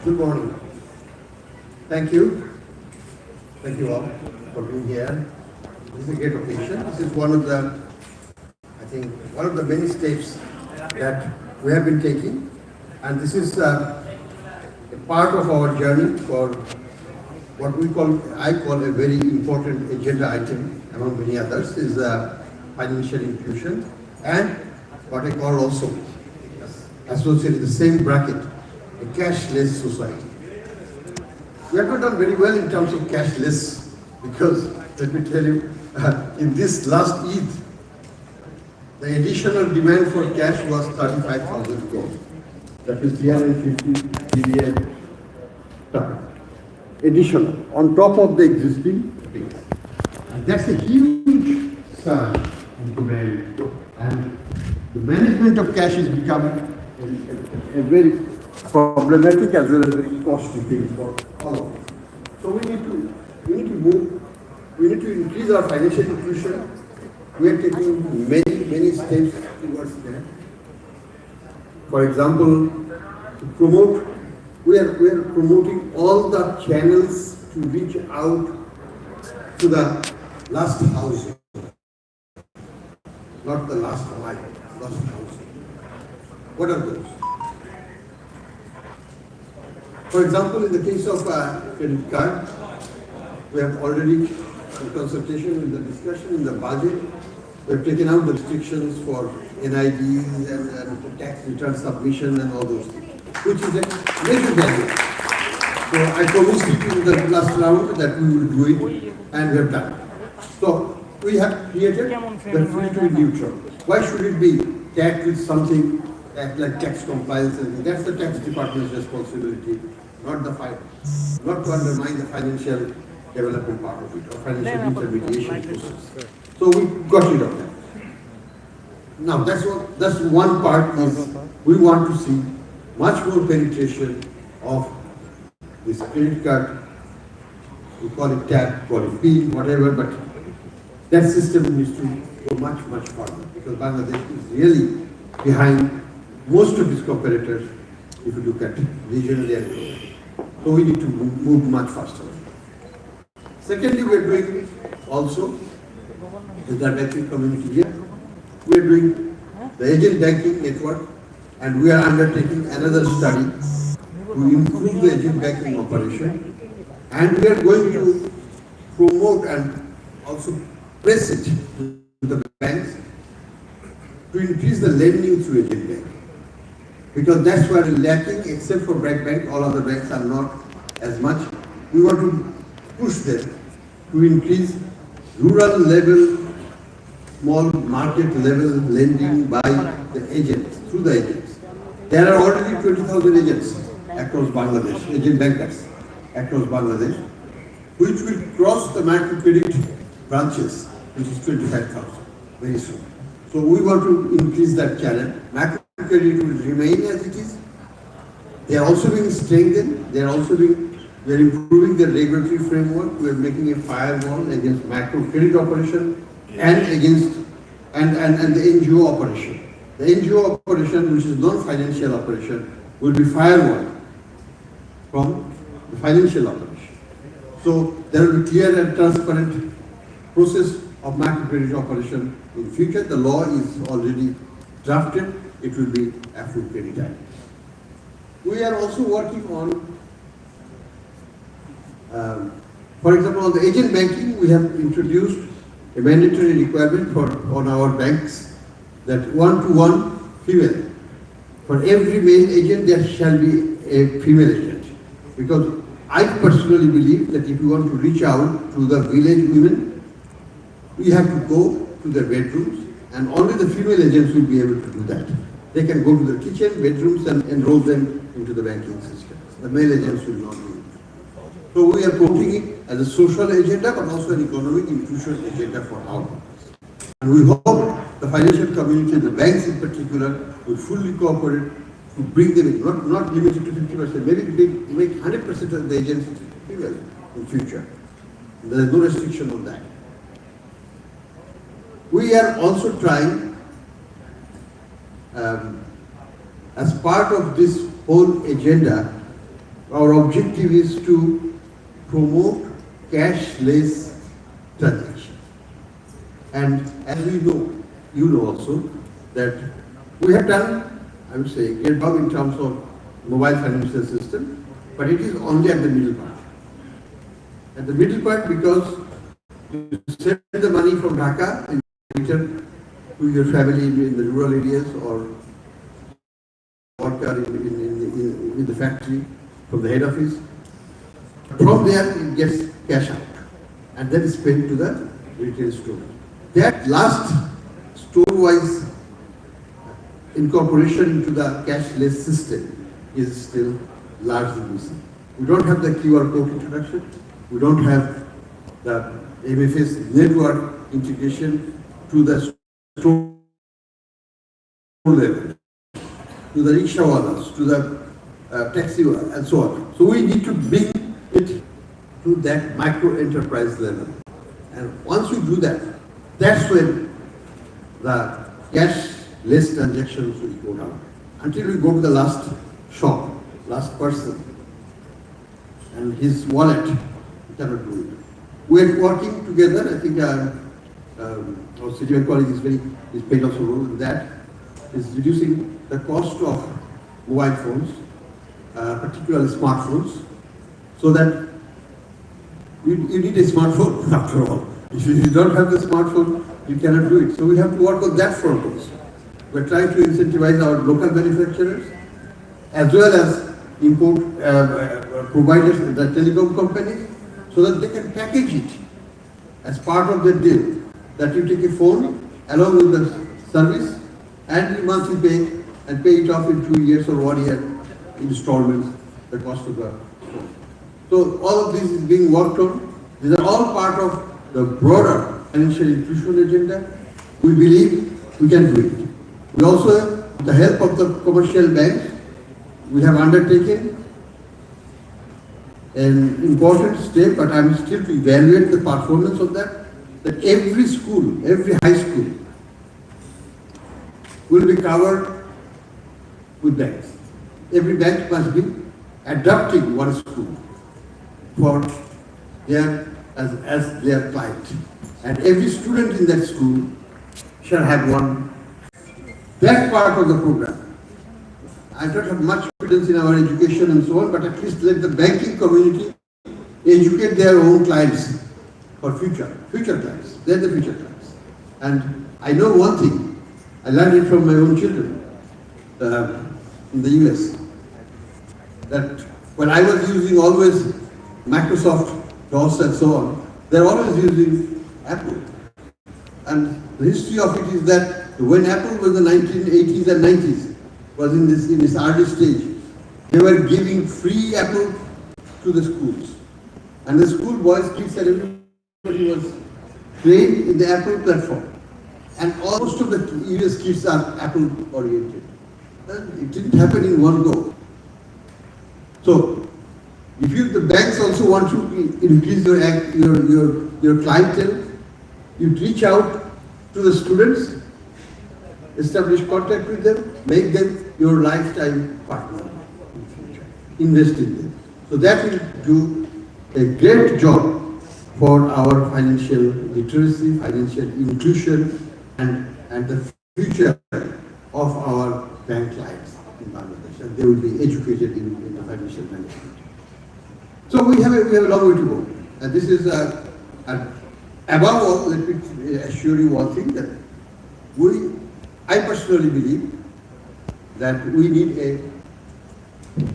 Good morning. Thank you. Thank you all for being here. This is a great occasion. This is one of the many steps that we have been taking, and this is a part of our journey for what I call a very important agenda item among many others is financial inclusion, and what I call also associated in the same bracket, a cashless society. We have not done very well in terms of cashless because, let me tell you, in this last Eid, the additional demand for cash was 35,000 crores. That is 350 billion additional on top of the existing things. And that's a huge surge in demand. And the management of cash is becoming a very problematic as well as very costly thing for all of us. So we need to increase our financial inclusion. We are taking many steps towards that. For example, to promote, we are promoting all the channels to reach out to the last house, not the last mile, last house. What are those? For example, in the case of credit card, we have already, in consultation with the discussion in the budget, we have taken out the restrictions for NIDs and tax return submission and all those things, which is a major value. So I promised you in the last round that we will do it, and we have done it. So we have created the free to be neutral. Why should it be tagged with something like tax compliance? That's the tax department's responsibility, not to undermine the financial development part of it or financial intermediation process. So we got rid of that. Now that's one part is we want to see much more penetration of this credit card. We call it tap, call it PIN, whatever, but that system needs to go much further because Bangladesh is really behind most of its competitors if you look at regionally and globally. So we need to move much faster. Secondly, we are doing also with the banking community here, we are doing the agent banking network, and we are undertaking another study to improve the agent banking operation, and we are going to promote and also press it to the banks to increase the lending through agent banking. Because that's where we're lacking, except for bank, all other banks are not as much. We want to push them to increase rural level, small market level lending by the agents, through the agents. There are already 20,000 agents across Bangladesh, agent bankers across Bangladesh, which will cross the microcredit branches, which is 25,000 very soon. So we want to increase that channel. Microcredit will remain as it is. They are also being strengthened. We are improving the regulatory framework. We are making a firewall against microcredit operation and against and the NGO operation. The NGO operation, which is non-financial operation, will be firewalled from the financial operation. So there will be clear and transparent process of microcredit operation in future. The law is already drafted. It will be approved any time. We are also working on, for example, on the agent banking, we have introduced a mandatory requirement on our banks that 1-to-1 female. For every male agent, there shall be a female agent. Because I personally believe that if you want to reach out to the village women, we have to go to their bedrooms, and only the female agents will be able to do that. They can go to the kitchen, bedrooms, and enroll them into the banking system. The male agents will not do it. So we are promoting it as a social agenda, but also an economic inclusion agenda for all. And we hope the financial community, the banks in particular, will fully cooperate to bring them in, not limited to 50%, maybe make 100% of the agents female in future. There is no restriction on that. We are also trying, as part of this whole agenda, our objective is to promote cashless transaction. And as we know, you know also, that we have done, I would say, great job in terms of mobile financial system, but it is only at the middle part. At the middle part, because you send the money from Dhaka and return to your family in the rural areas or worker in the factory from the head office. From there, it gets cash out and then spent to the retail store. That last store-wise incorporation into the cashless system is still largely missing. We don't have the QR code introduction. We don't have the MFS network integration to the store level, to the rickshawalas, to the taxi and so on. So we need to bring it to that micro enterprise level. And once we do that, that's when the cashless transactions will go down. Until we go to the last shop, last person, and his wallet, we cannot do it. We're working together. I think our senior colleague is playing also a role in that, is reducing the cost of mobile phones, particularly smartphones, so that you need a smartphone after all. If you don't have the smartphone, you cannot do it. So we have to work on that front also. We're trying to incentivize our local manufacturers as well as import providers, the telecom companies, so that they can package it as part of the deal, that you take a phone along with the service and you monthly pay and pay it off in 2 years or 1 year installments, the cost of the phone. So all of this is being worked on. These are all part of the broader financial inclusion agenda. We believe we can do it. We also, with the help of the commercial banks, we have undertaken an important step, but I'm still to evaluate the performance of that every school, every high school will be covered with banks. Every bank must be adopting one school for their as their client, and every student in that school shall have one. That part of the program. I don't have much confidence in our education and so on, but at least let the banking community educate their own clients for future clients. They're the future clients. And I know one thing. I learned it from my own children in the US. That when I was using always Microsoft DOS and so on, they're always using Apple. And the history of it is that when Apple was in the 1980s and 90s, was in this early stage, they were giving free Apple to the schools. And the school boys, kids and everybody was trained in the Apple platform. And most of the US kids are Apple oriented. And it didn't happen in one go. So, if the banks also want to increase your clientele, you reach out to the students, establish contact with them, make them your lifetime partner, invest in them. So that will do a great job for our financial literacy, financial inclusion, and the future of our bank clients in Bangladesh. And they will be educated in the financial management. So we have a long way to go. And this is, above all, let me assure you one thing, that I personally believe that we need a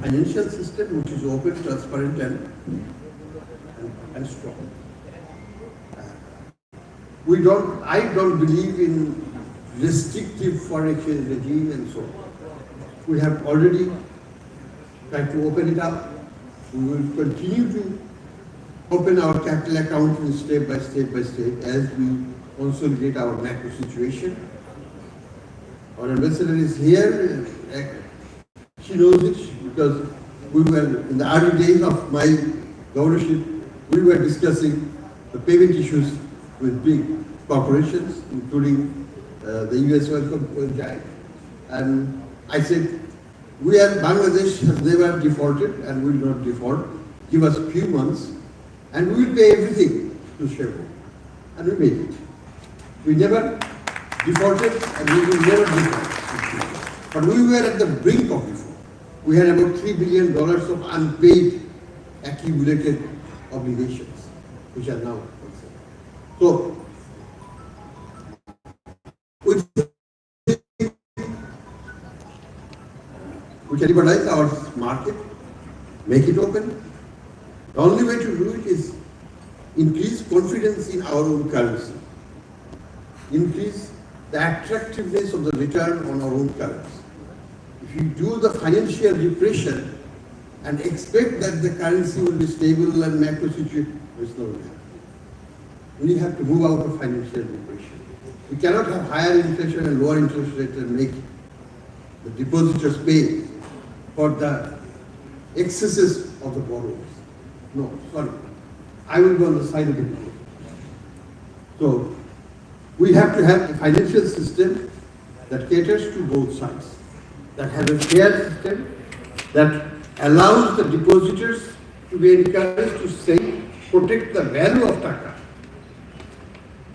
financial system which is open, transparent, and strong. I don't believe in restrictive foreign exchange regime and so on. We have already tried to open it up. We will continue to open our capital account step by step as we consolidate our macro situation. Our ambassador is here. She knows it because we were, in the early days of my governorship, we were discussing the payment issues with big corporations, including the US Welcome Giant. And I said, Bangladesh has never defaulted and will not default. Give us few months and we will pay everything to Chevron. And we made it. We never defaulted and we will never default. But we were at the brink of default. We had about $3 billion of unpaid accumulated obligations, which are now concerned. So, we can liberalize our market, make it open. The only way to do it is increase confidence in our own currency, increase the attractiveness of the return on our own currency. If you do the financial repression and expect that the currency will be stable and macro situation, it's not going to happen. We have to move out of financial repression. We cannot have higher inflation and lower interest rates and make the depositors pay for the excesses of the borrowers. No, sorry. I will go on the side of the borrower. So, we have to have a financial system that caters to both sides, that has a fair system, that allows the depositors to be encouraged to save, protect the value of taka.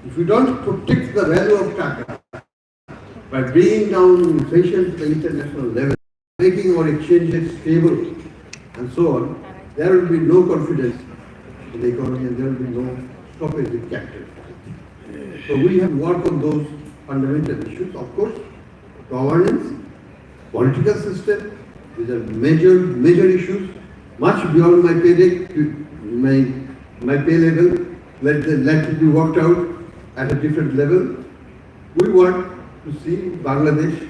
If we don't protect the value of taka by bringing down inflation to the international level, making our exchanges stable, and so on, there will be no confidence in the economy and there will be no stoppage in capital. So we have to work on those fundamental issues. Of course, governance, political system, these are major issues, much beyond my pay pay level. Let it be worked out at a different level. We want to see Bangladesh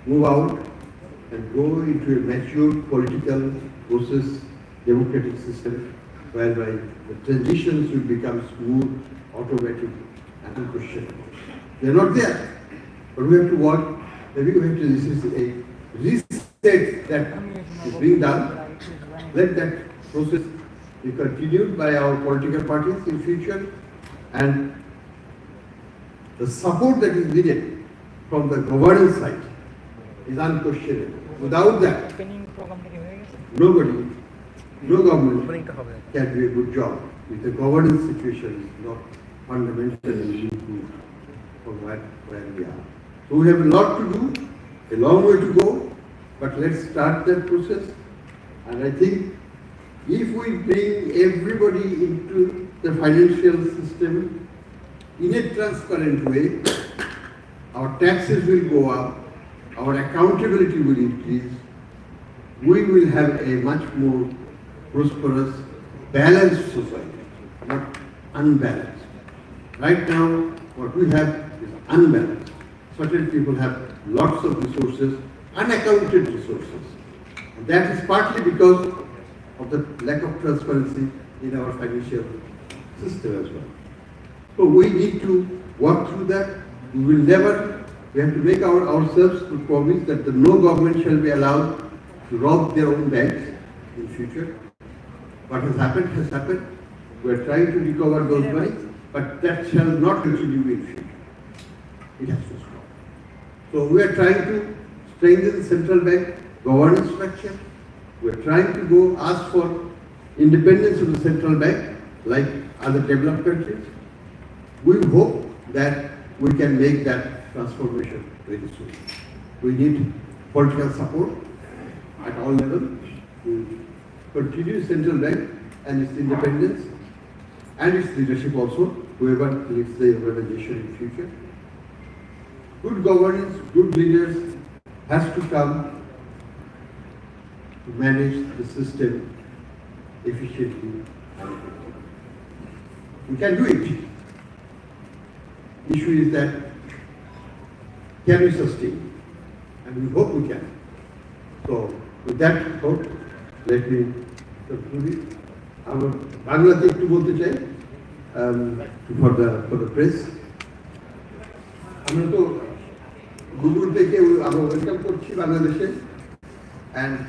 move out and go into a mature political process, democratic system, whereby the transitions will become smooth, automatic, and unquestionable. They are not there, but we have to work. Maybe we have to, this is a reset that is being done. Let that process be continued by our political parties in future, and the support that is needed from the governance side is unquestionable. Without that, nobody, no government can do a good job if the governance situation is not fundamentally improved from where we are. So we have a lot to do, a long way to go, but let's start that process. And I think if we bring everybody into the financial system in a transparent way, our taxes will go up, our accountability will increase, we will have a much more prosperous, balanced society, not unbalanced. Right now, what we have is unbalanced. Certain people have lots of resources, unaccounted resources. And that is partly because of the lack of transparency in our financial system as well. So we need to work through that. We have to make ourselves to promise that no government shall be allowed to rob their own banks in future. What has happened has happened. We are trying to recover those monies, but that shall not continue in future. It has to stop. So we are trying to strengthen the central bank governance structure. We are trying to go ask for independence of the central bank like other developed countries. We hope that we can make that transformation very soon. We need political support at all levels to continue central bank and its independence and its leadership also, whoever leads the organization in future. Good governance, good leaders has to come to manage the system efficiently and effectively. We can do it. The issue is that can we sustain? And we hope we can. So with that thought, let me conclude it. আমার বাংলাতে একটু বলতে চাই for the press. আমরা তো Google থেকে আমরা welcome করছি বাংলাদেশে, and